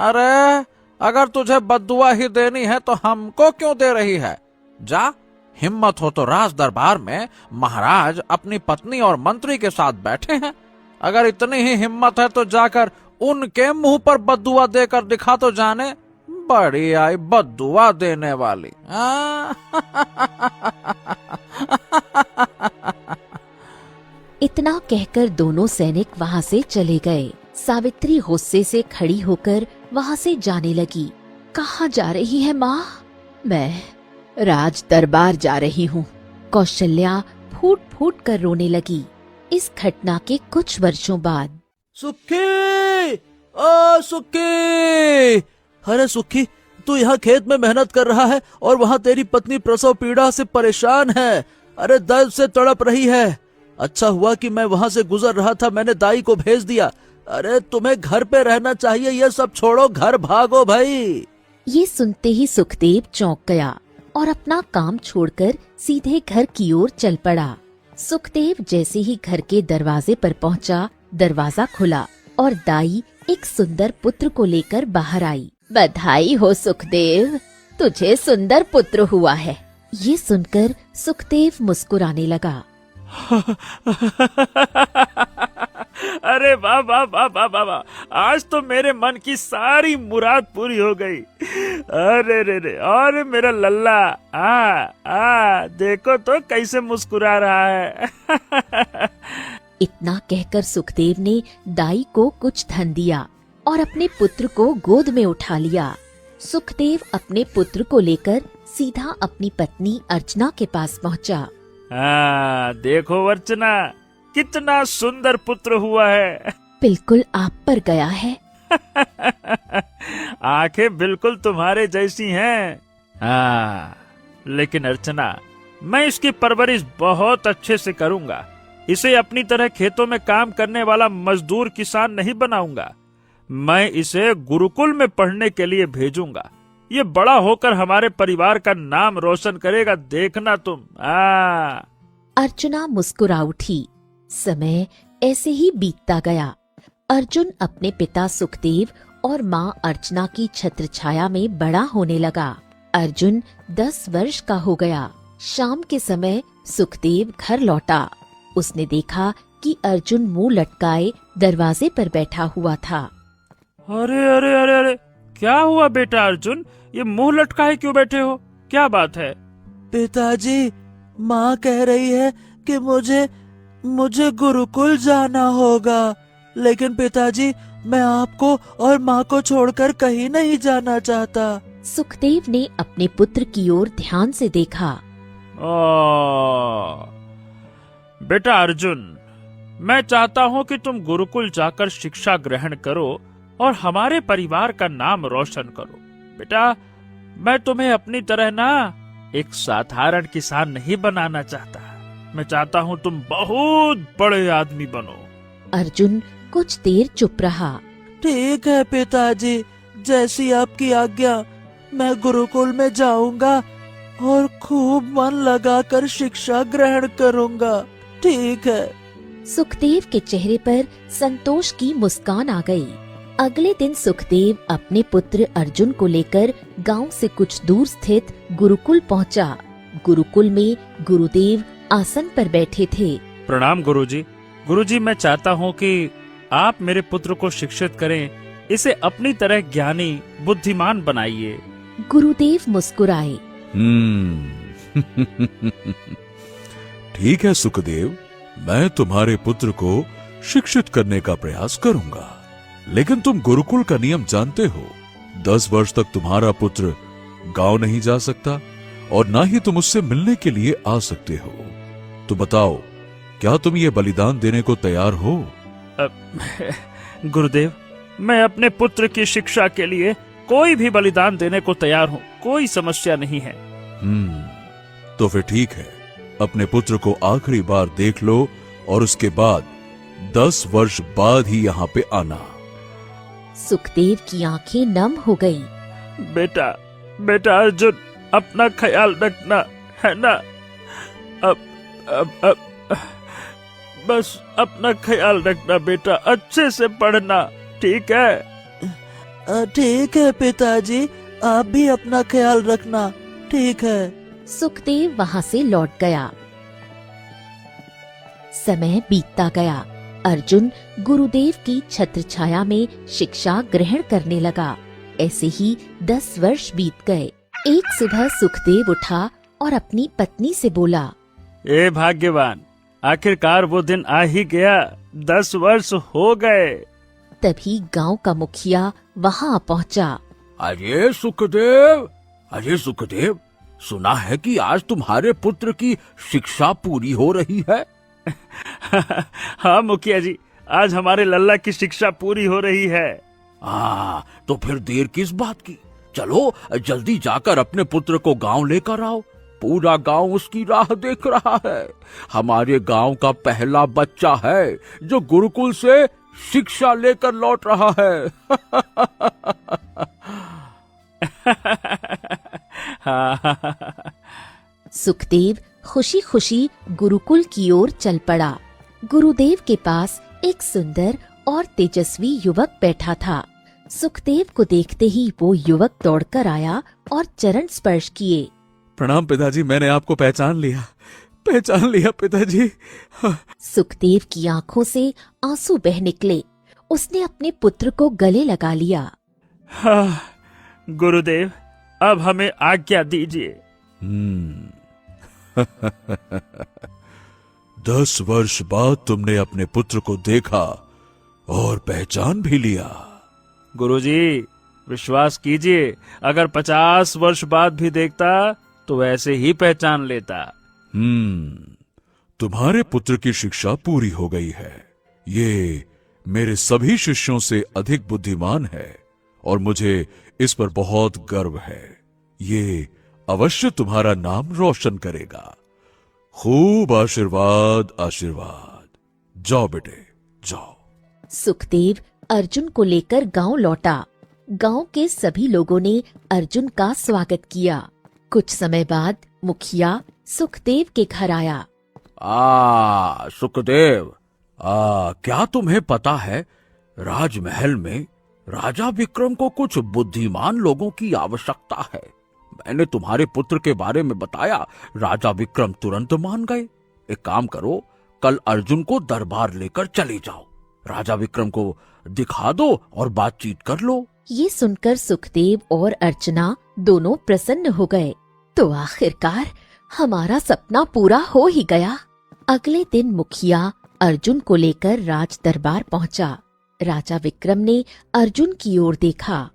अरे अगर तुझे बद्दुआ ही देनी है तो हमको क्यों दे रही है? जा, हिम्मत हो तो राज दरबार में महाराज अपनी पत्नी और मंत्री के साथ बैठे हैं। अगर इतनी ही हिम्मत है तो जाकर उनके मुंह पर बद्दुआ देकर दिखा तो जाने। बड़ी आई बद्दुआ देने वाली। इतना कहकर दोनों सैनिक वहाँ से चले गए। सावित्री गुस्से से खड़ी होकर वहाँ से जाने लगी। कहाँ जा रही है माँ? मैं राज दरबार जा रही हूँ। कौशल्या फूट फूट कर रोने लगी। इस घटना के कुछ वर्षों बाद सुखी, ओ सुखी, अरे सुखी, तू यहाँ खेत में मेहनत कर रहा है और वहाँ तेरी पत्नी प्रसव पीड़ा से परेशान है। अरे दर्द से तड़प रही है। अच्छा हुआ कि मैं वहाँ से गुजर रहा था, मैंने दाई को भेज दिया। अरे तुम्हें घर पे रहना चाहिए, ये सब छोड़ो, घर भागो भाई। ये सुनते ही सुखदेव चौंक गया और अपना काम छोड़कर सीधे घर की ओर चल पड़ा। सुखदेव जैसे ही घर के दरवाजे पर पहुंचा, दरवाजा खुला और दाई एक सुंदर पुत्र को लेकर बाहर आई। बधाई हो सुखदेव, तुझे सुंदर पुत्र हुआ है। ये सुनकर सुखदेव मुस्कुराने लगा। अरे वाह वाह वाह वाह वाह वाह, आज तो मेरे मन की सारी मुराद पूरी हो गई। अरे रे रे, अरे मेरा लल्ला, देखो तो कैसे मुस्कुरा रहा है। इतना कहकर सुखदेव ने दाई को कुछ धन दिया और अपने पुत्र को गोद में उठा लिया। सुखदेव अपने पुत्र को लेकर सीधा अपनी पत्नी अर्चना के पास पहुंचा। देखो अर्चना, कितना सुंदर पुत्र हुआ है। बिल्कुल आप पर गया है। आंखें बिल्कुल तुम्हारे जैसी हैं। लेकिन अर्चना, मैं इसकी परवरिश बहुत अच्छे से करूंगा। इसे अपनी तरह खेतों में काम करने वाला मजदूर किसान नहीं बनाऊंगा। मैं इसे गुरुकुल में पढ़ने के लिए भेजूंगा। ये बड़ा होकर हमारे परिवार का नाम रोशन करेगा, देखना तुम। अर्चना मुस्कुरा उठी। समय ऐसे ही बीतता गया। अर्जुन अपने पिता सुखदेव और माँ अर्चना की छत्र छाया में बड़ा होने लगा। अर्जुन 10 वर्ष का हो गया। शाम के समय सुखदेव घर लौटा। उसने देखा कि अर्जुन मुंह लटकाए दरवाजे पर बैठा हुआ था। अरे अरे अरे अरे, क्या हुआ बेटा अर्जुन? ये मुंह लटकाए क्यों बैठे हो? क्या बात है? पिताजी, माँ कह रही है कि मुझे गुरुकुल जाना होगा। लेकिन पिताजी, मैं आपको और माँ को छोड़कर कहीं नहीं जाना चाहता। सुखदेव ने अपने पुत्र की ओर ध्यान से देखा। बेटा अर्जुन, मैं चाहता हूँ कि तुम गुरुकुल जाकर शिक्षा ग्रहण करो और हमारे परिवार का नाम रोशन करो। बेटा, मैं तुम्हें अपनी तरह ना एक साधारण किसान नहीं बनाना चाहता। मैं चाहता हूँ तुम बहुत बड़े आदमी बनो। अर्जुन कुछ देर चुप रहा। ठीक है पिताजी, जैसी आपकी आज्ञा। मैं गुरुकुल में जाऊंगा और खूब मन लगाकर शिक्षा ग्रहण करूंगा। ठीक है। सुखदेव के चेहरे पर संतोष की मुस्कान आ गई। अगले दिन सुखदेव अपने पुत्र अर्जुन को लेकर गांव से कुछ दूर स्थित गुरुकुल पहुंचा। गुरुकुल में गुरुदेव आसन पर बैठे थे। प्रणाम गुरुजी। गुरुजी, मैं चाहता हूँ कि आप मेरे पुत्र को शिक्षित करें, इसे अपनी तरह ज्ञानी बुद्धिमान बनाइए। गुरुदेव मुस्कुराए। ठीक है सुखदेव, मैं तुम्हारे पुत्र को शिक्षित करने का प्रयास करूंगा। लेकिन तुम गुरुकुल का नियम जानते हो। 10 वर्ष तक तुम्हारा पुत्र गांव नहीं जा सकता और ना ही तुम उससे मिलने के लिए आ सकते हो। तो बताओ, क्या तुम ये बलिदान देने को तैयार हो? गुरुदेव, मैं अपने पुत्र की शिक्षा के लिए कोई भी बलिदान देने को तैयार हूँ। कोई समस्या नहीं है। तो फिर ठीक है, अपने पुत्र को आखिरी बार देख लो और उसके बाद 10 वर्ष बाद ही यहाँ पे आना। सुखदेव की आंखें नम हो गई। बेटा अर्जुन, अपना ख्याल रखना, है ना? अब बस अपना ख्याल रखना बेटा, अच्छे से पढ़ना, ठीक है? ठीक है पिताजी, आप भी अपना ख्याल रखना। ठीक है। सुखदेव वहां से लौट गया। समय बीतता गया। अर्जुन गुरुदेव की छत्र छाया में शिक्षा ग्रहण करने लगा। ऐसे ही 10 वर्ष बीत गए। एक सुबह सुखदेव उठा और अपनी पत्नी से बोला, ए भाग्यवान, आखिरकार वो दिन आ ही गया। 10 वर्ष हो गए। तभी गांव का मुखिया वहां पहुंचा। अरे सुखदेव, सुना है कि आज तुम्हारे पुत्र की शिक्षा पूरी हो रही है। हाँ मुखिया जी, आज हमारे लल्ला की शिक्षा पूरी हो रही है। तो फिर देर किस बात की? चलो जल्दी जाकर अपने पुत्र को गांव लेकर आओ। पूरा गांव उसकी राह देख रहा है। हमारे गांव का पहला बच्चा है जो गुरुकुल से शिक्षा लेकर लौट रहा है। सुखदेव खुशी खुशी गुरुकुल की ओर चल पड़ा। गुरुदेव के पास एक सुंदर और तेजस्वी युवक बैठा था। सुखदेव को देखते ही वो युवक दौड़कर आया और चरण स्पर्श किए। प्रणाम पिताजी, मैंने आपको पहचान लिया पिताजी। सुखदेव की आंखों से आंसू बह निकले। उसने अपने पुत्र को गले लगा लिया। हाँ, गुरुदेव, अब हमें आज्ञा दीजिए। 10 वर्ष बाद तुमने अपने पुत्र को देखा और पहचान भी लिया। गुरुजी, विश्वास कीजिए, अगर 50 वर्ष बाद भी देखता तो वैसे ही पहचान लेता। तुम्हारे पुत्र की शिक्षा पूरी हो गई है। ये मेरे सभी शिष्यों से अधिक बुद्धिमान है और मुझे इस पर बहुत गर्व है। ये अवश्य तुम्हारा नाम रोशन करेगा। खूब आशीर्वाद आशीर्वाद। जाओ बेटे, जाओ। सुखदेव अर्जुन को लेकर गांव लौटा। गांव के सभी लोगों ने अर्जुन का स्वागत किया। कुछ समय बाद मुखिया सुखदेव के घर आया। सुखदेव, क्या तुम्हें पता है राजमहल में राजा विक्रम को कुछ बुद्धिमान लोगों की आवश्यकता है। मैंने तुम्हारे पुत्र के बारे में बताया, राजा विक्रम तुरंत मान गए। एक काम करो, कल अर्जुन को दरबार लेकर चले जाओ। राजा विक्रम को दिखा दो और बातचीत कर लो। ये सुनकर सुखदेव और अर्चना दोनों प्रसन्न हो गए। तो आखिरकार हमारा सपना पूरा हो ही गया। अगले दिन मुखिया अर्जुन को लेकर राज दरबार पहुंचा। राजा विक्रम ने अर्जुन की ओर देखा।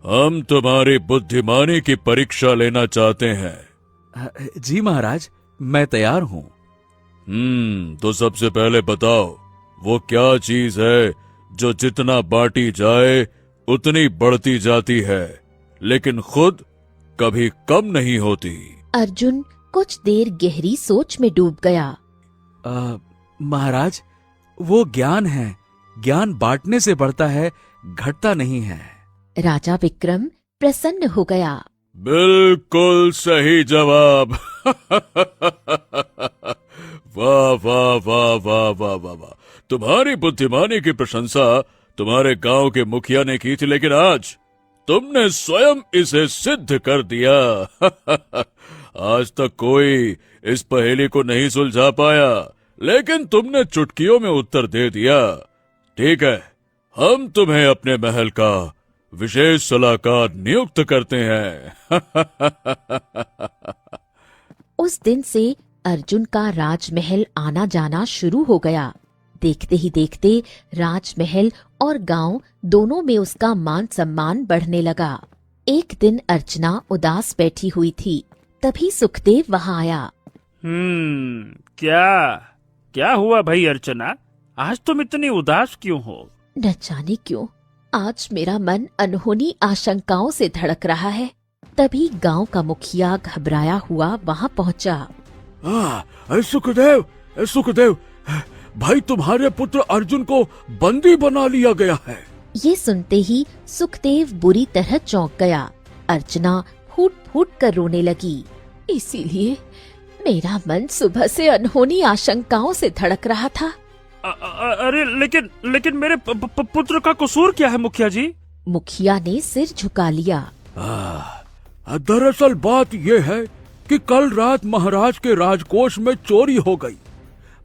हम तुम्हारी बुद्धिमानी की परीक्षा लेना चाहते हैं। जी महाराज, मैं तैयार हूँ। तो सबसे पहले बताओ, वो क्या चीज है जो जितना बांटी जाए उतनी बढ़ती जाती है, लेकिन खुद कभी कम नहीं होती? अर्जुन कुछ देर गहरी सोच में डूब गया। महाराज, वो ज्ञान है। ज्ञान बांटने से बढ़ता है, घटता नहीं है। राजा विक्रम प्रसन्न हो गया। बिल्कुल सही जवाब। वाह वाह वाह वाह वाह वाह वाह। तुम्हारी बुद्धिमानी की प्रशंसा तुम्हारे गांव के मुखिया ने की थी, लेकिन आज तुमने स्वयं इसे सिद्ध कर दिया। आज तक कोई इस पहेली को नहीं सुलझा पाया, लेकिन तुमने चुटकियों में उत्तर दे दिया। ठीक है, हम तुम्हें अपने महल का विशेष सलाहकार नियुक्त करते हैं। उस दिन से अर्जुन का राजमहल आना जाना शुरू हो गया। देखते ही देखते राजमहल और गांव दोनों में उसका मान सम्मान बढ़ने लगा। एक दिन अर्चना उदास बैठी हुई थी। तभी सुखदेव वहां आया। क्या हुआ भाई अर्चना, आज तुम इतनी उदास क्यों हो? न जाने क्यों आज मेरा मन अनहोनी आशंकाओं से धड़क रहा है। तभी गांव का मुखिया घबराया हुआ वहां पहुंचा। सुखदेव, भाई तुम्हारे पुत्र अर्जुन को बंदी बना लिया गया है। ये सुनते ही सुखदेव बुरी तरह चौंक गया। अर्चना फूट फूट कर रोने लगी। इसीलिए मेरा मन सुबह से अनहोनी आशंकाओं से धड़क रहा था। अरे लेकिन लेकिन मेरे पुत्र का कसूर क्या है मुखिया जी? मुखिया ने सिर झुका लिया। दरअसल बात यह है कि कल रात महाराज के राजकोष में चोरी हो गई।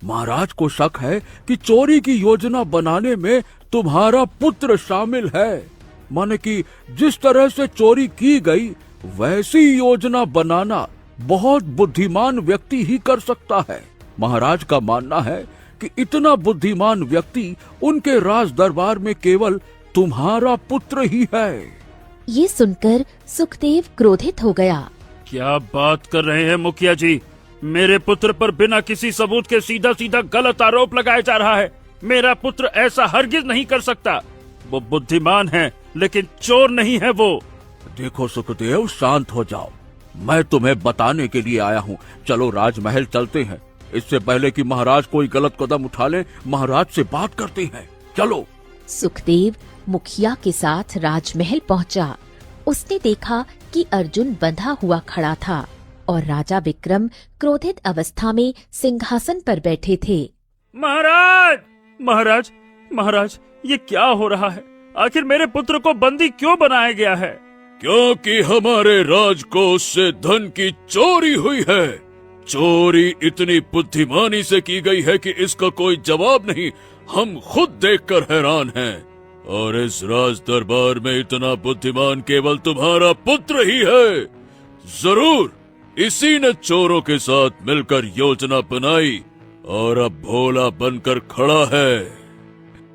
महाराज को शक है कि चोरी की योजना बनाने में तुम्हारा पुत्र शामिल है। माने कि जिस तरह से चोरी की गई वैसी योजना बनाना बहुत बुद्धिमान व्यक्ति ही कर सकता है। महाराज का मानना है कि इतना बुद्धिमान व्यक्ति उनके राज दरबार में केवल तुम्हारा पुत्र ही है। ये सुनकर सुखदेव क्रोधित हो गया। क्या बात कर रहे हैं मुखिया जी? मेरे पुत्र पर बिना किसी सबूत के सीधा सीधा गलत आरोप लगाया जा रहा है। मेरा पुत्र ऐसा हरगिज नहीं कर सकता। वो बुद्धिमान है लेकिन चोर नहीं है वो। देखो सुखदेव, शांत हो जाओ। मैं तुम्हें बताने के लिए आया हूँ। चलो राजमहल चलते हैं। इससे पहले कि महाराज कोई गलत कदम उठा ले, महाराज से बात करते हैं। चलो। सुखदेव मुखिया के साथ राजमहल पहुंचा। उसने देखा कि अर्जुन बंधा हुआ खड़ा था और राजा विक्रम क्रोधित अवस्था में सिंहासन पर बैठे थे। महाराज महाराज महाराज, ये क्या हो रहा है? आखिर मेरे पुत्र को बंदी क्यों बनाया गया है? क्योंकि हमारे राजकोष से धन की चोरी हुई है। चोरी इतनी बुद्धिमानी से की गई है कि इसका कोई जवाब नहीं। हम खुद देखकर हैरान हैं। और इस राज दरबार में इतना बुद्धिमान केवल तुम्हारा पुत्र ही है। जरूर इसी ने चोरों के साथ मिलकर योजना बनाई और अब भोला बनकर खड़ा है।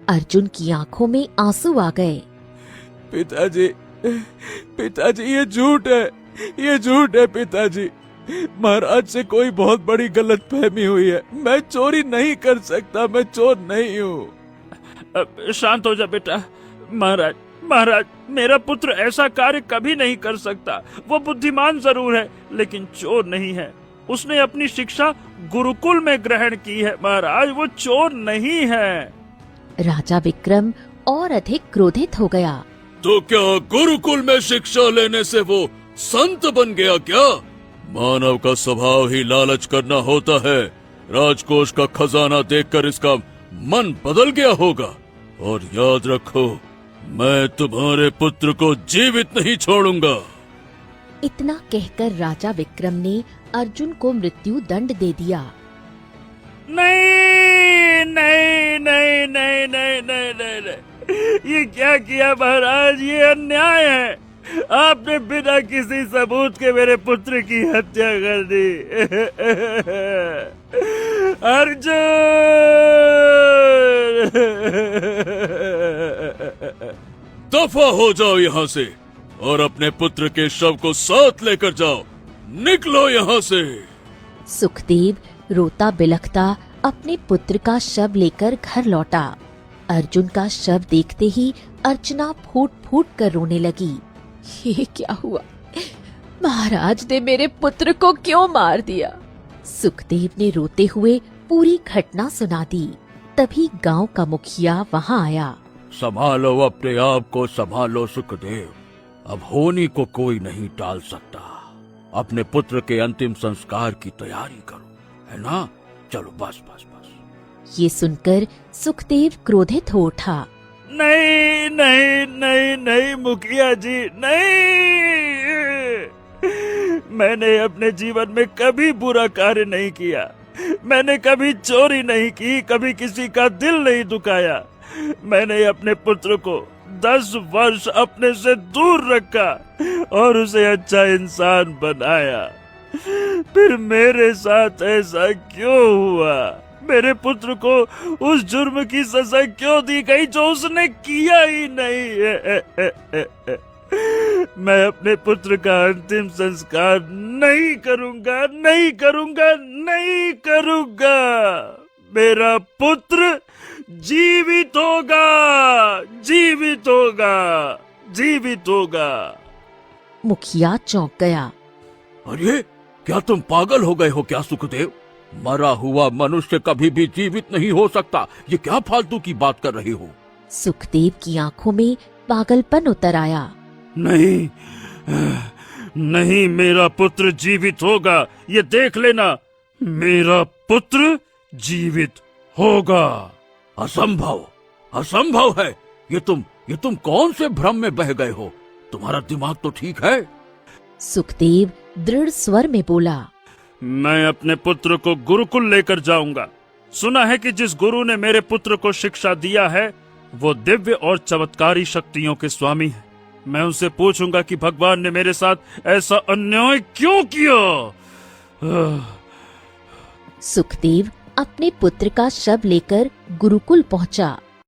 अर्जुन की आंखों में आंसू आ गए। पिताजी, पिताजी, ये झूठ है, ये झूठ है पिताजी। महाराज से कोई बहुत बड़ी गलतफहमी हुई है। मैं चोरी नहीं कर सकता, मैं चोर नहीं हूँ। शांत हो जा बेटा। महाराज महाराज, मेरा पुत्र ऐसा कार्य कभी नहीं कर सकता। वो बुद्धिमान जरूर है लेकिन चोर नहीं है। उसने अपनी शिक्षा गुरुकुल में ग्रहण की है महाराज, वो चोर नहीं है। राजा विक्रम और अधिक क्रोधित हो गया। तो क्या गुरुकुल में शिक्षा लेने से वो संत बन गया क्या? मानव का स्वभाव ही लालच करना होता है। राजकोष का खजाना देखकर इसका मन बदल गया होगा। और याद रखो, मैं तुम्हारे पुत्र को जीवित नहीं छोड़ूंगा। इतना कहकर राजा विक्रम ने अर्जुन को मृत्यु दंड दे दिया। नहीं नहीं नहीं नहीं नहीं नहीं नहीं, नहीं। ये क्या किया महाराज? ये अन्याय है। आपने बिना किसी सबूत के मेरे पुत्र की हत्या कर दी। अर्जुन! दफा हो जाओ यहाँ से और अपने पुत्र के शव को साथ लेकर जाओ। निकलो यहाँ से। सुखदेव रोता बिलखता अपने पुत्र का शव लेकर घर लौटा। अर्जुन का शव देखते ही अर्चना फूट फूट कर रोने लगी। ये क्या हुआ? महाराज ने मेरे पुत्र को क्यों मार दिया? सुखदेव ने रोते हुए पूरी घटना सुना दी। तभी गांव का मुखिया वहां आया। संभालो अपने आप को, संभालो सुखदेव। अब होनी को कोई नहीं टाल सकता। अपने पुत्र के अंतिम संस्कार की तैयारी करो, है ना? चलो बस बस बस। ये सुनकर सुखदेव क्रोधित हो उठा। नहीं नहीं नहीं नहीं मुखिया जी, नहीं। मैंने अपने जीवन में कभी बुरा कार्य नहीं किया। मैंने कभी चोरी नहीं की, कभी किसी का दिल नहीं दुखाया। मैंने अपने पुत्र को 10 वर्ष अपने से दूर रखा और उसे अच्छा इंसान बनाया। फिर मेरे साथ ऐसा क्यों हुआ? मेरे पुत्र को उस जुर्म की सजा क्यों दी गई जो उसने किया ही नहीं? मैं अपने पुत्र का अंतिम संस्कार नहीं करूंगा, नहीं करूंगा, नहीं करूंगा। मेरा पुत्र जीवित होगा, जीवित होगा, जीवित होगा। मुखिया चौंक गया। अरे क्या तुम पागल हो गए हो क्या सुखदेव? मरा हुआ मनुष्य कभी भी जीवित नहीं हो सकता। ये क्या फालतू की बात कर रहे हो? सुखदेव की आंखों में पागलपन उतर आया। नहीं नहीं, मेरा पुत्र जीवित होगा, ये देख लेना। मेरा पुत्र जीवित होगा। असंभव, असंभव है। ये तुम कौन से भ्रम में बह गए हो? तुम्हारा दिमाग तो ठीक है। सुखदेव दृढ़ स्वर में बोला, मैं अपने पुत्र को गुरुकुल लेकर जाऊंगा। सुना है कि जिस गुरु ने मेरे पुत्र को शिक्षा दिया है वो दिव्य और चमत्कारी शक्तियों के स्वामी है। मैं उनसे पूछूंगा कि भगवान ने मेरे साथ ऐसा अन्याय क्यों किया। सुखदेव अपने पुत्र का शव लेकर गुरुकुल पहुंचा।